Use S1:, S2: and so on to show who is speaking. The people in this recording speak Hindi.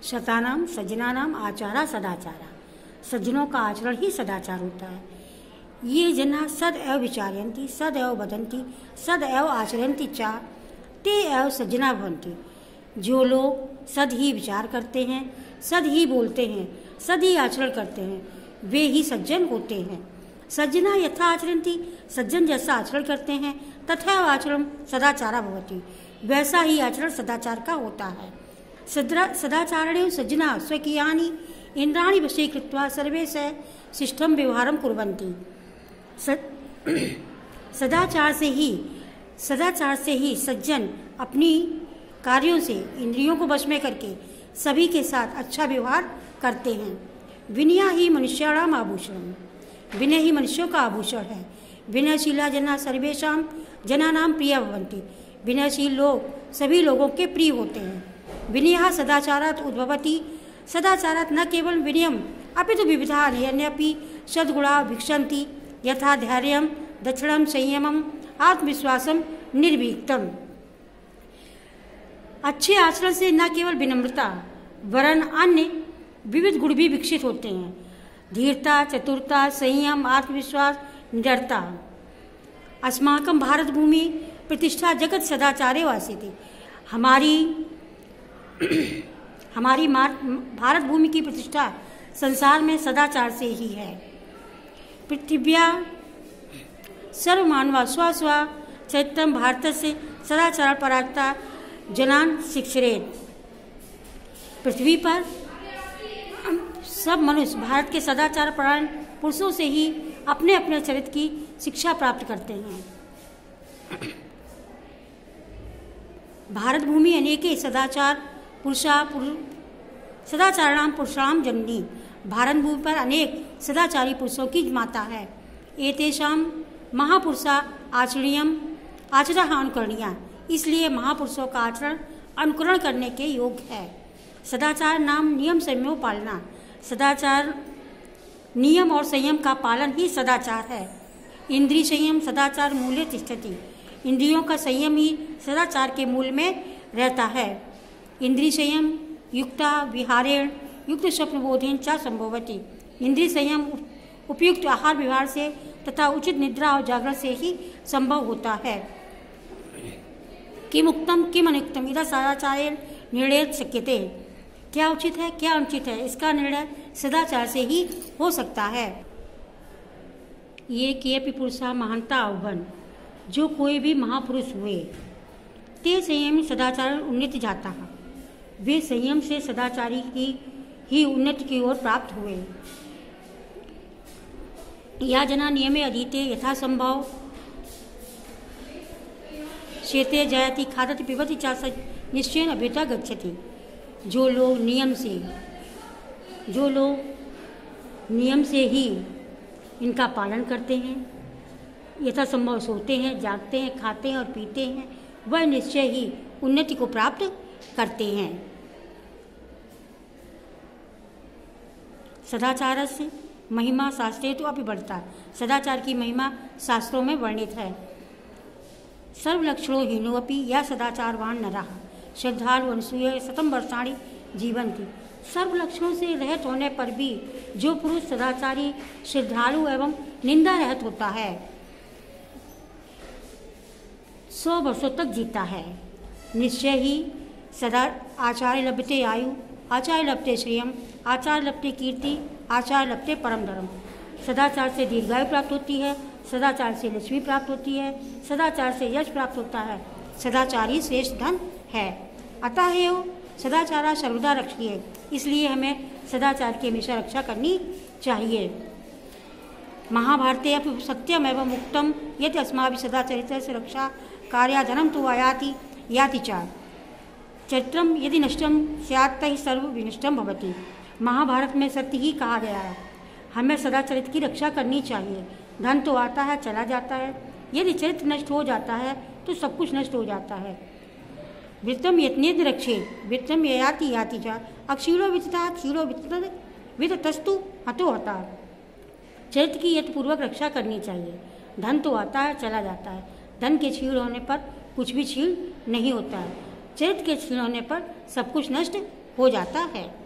S1: शतानाम सज्जनानाम आचारा सदाचारा। सज्जनों का आचरण ही सदाचार होता है। ये जना सदैव विचारयन्ति सदैव वदन्ति सदैव आचरन्ति च ते एव सज्जना भवन्ति। जो लोग सद ही विचार करते हैं, सद ही बोलते हैं, सद ही आचरण करते हैं, वे ही सज्जन होते हैं। सज्जना यथा आचरन्ति, सज्जन जैसा आचरण करते हैं, तथा आचरण सदाचारा भवति, वैसा ही आचरण सदाचार का होता है। सदाचारणेन सज्जना स्वकीयानि इंद्राणि वशीकृत्वा सर्वे स शिष्टं व्यवहारं कुर्वन्ति। सदाचार से ही सज्जन अपनी कार्यों से इंद्रियों को वश में करके सभी के साथ अच्छा व्यवहार करते हैं। विनय ही मनुष्याणाम आभूषणम्, विनय ही मनुष्यों का आभूषण है। विनयशीला जना सर्वेषां जनानां प्रिया भवन्ति, विनयशील लोग सभी लोगों के प्रिय होते हैं। विनयः सदाचारात् उद्भवति, सदाचारात् न केवल विनयम् अपि तु विविधा अन्यपि सद्गुणा भिक्षन्ति, यथा धैर्यं दक्षिणं संयमम् आत्मविश्वासं निर्भीकतम्। अच्छे आचरण से न केवल विनम्रता वरन अन्य विविध गुण भी विकसित होते हैं। धीरता, चतुरता, संयम, आत्मविश्वास, निडरता। अस्माकं भारत भूमि प्रतिष्ठा जगत सदाचारे वासिते। हमारी भारत भूमि की प्रतिष्ठा संसार में सदाचार से ही है। पृथिव्या सर्वमानवा स्व चैत्यं भारतस्य सदाचार परायणता जनान शिक्षेत। पृथ्वी पर सब मनुष्य भारत के सदाचार परायण पुरुषों से ही अपने अपने चरित्र की शिक्षा प्राप्त करते हैं। भारत भूमि अनेके सदाचाराणाम पुरुषाणाम जननी। भारत भूमि पर अनेक सदाचारी पुरुषों की माता है। एतेषां महापुरुषा आचरणः अनुकरणीया, इसलिए महापुरुषों का आचरण अनुकरण करने के योग्य है। सदाचार नाम नियम संयम पालना। सदाचार नियम और संयम का पालन ही सदाचार है। इंद्रिय संयम सदाचार मूल्य तिष्ठति, इंद्रियों का संयम ही सदाचार के मूल में रहता है। इंद्रिय संयम युक्ता विहारेण युक्त स्वप्नबोधेन च संभवति। इंद्रिय संयम उपयुक्त आहार विहार से तथा उचित निद्रा और जागरण से ही संभव होता है। किम उक्तम किम अनुक्तम इधर सदाचारेण निर्णय शक्यते। क्या उचित है क्या अनुचित है, इसका निर्णय सदाचार से ही हो सकता है। ये केऽपि पुरुषा महानता आह्वन्, जो कोई भी महापुरुष हुए, ते संयम सदाचार उन्नति जाता है, वे संयम से सदाचारी की ही उन्नति की ओर प्राप्त हुए। या जना नियमे अधीते यथा संभव शेते जयति खादति पिबति च निश्चयेन अभ्युता गच्छति। जो लोग नियम से ही इनका पालन करते हैं, यथा संभव सोते हैं, जागते हैं, खाते हैं और पीते हैं, वह निश्चय ही उन्नति को प्राप्त करते हैं। सदाचारस्य महिमा शास्त्रे तो अपि बढ़ता। सदाचार की महिमा शास्त्रों में वर्णित है। सर्वलक्षणों हीनोऽपि या सदाचारवान नरः श्रद्धालु अनुसूय शतं वर्षाणि जीवन्ति। सर्व लक्षणों से रहित होने पर भी जो पुरुष सदाचारी, श्रद्धालु एवं निंदा रहित होता है, 100 वर्षों तक जीता है। निश्चय ही सदा आचार्य लभते आयु, आचार्य लभते श्रियम, आचार्य लभते कीर्ति, आचार्य लभते परम धर्म। सदाचार से दीर्घायु प्राप्त होती है, सदाचार से लक्ष्मी प्राप्त होती है, सदाचार से यश प्राप्त होता है। सदाचार ही श्रेष्ठ धन है। अतः एव सदाचारा सर्वदा रक्षिए, इसलिए हमें सदाचार की हमेशा रक्षा करनी चाहिए। महाभारते अपि सत्यम एवं मुक्तम यदि अस्माभिः सदाचरित्रस्य रक्षा कार्याधनं तु आयाति याति च। चरित्रम यदि नष्टम स्यात् तर्हि सर्व विनष्टम भवति। महाभारत में सत्य ही कहा गया है, हमें सदाचरित्र की रक्षा करनी चाहिए। धन तो आता है चला जाता है, यदि चरित्र नष्ट हो जाता है तो सब कुछ नष्ट हो जाता है। वृत्तम यत्नेद रक्षेत वृत्तम याति याति च अक्षीणो वितता क्षीणो विततस्तु हतो हता। चरित्र की यत्पूर्वक रक्षा करनी चाहिए। धन तो आता है चला जाता है, धन के क्षीण होने पर कुछ भी क्षीण नहीं होता है, चरित्र के क्षीण होने पर सब कुछ नष्ट हो जाता है।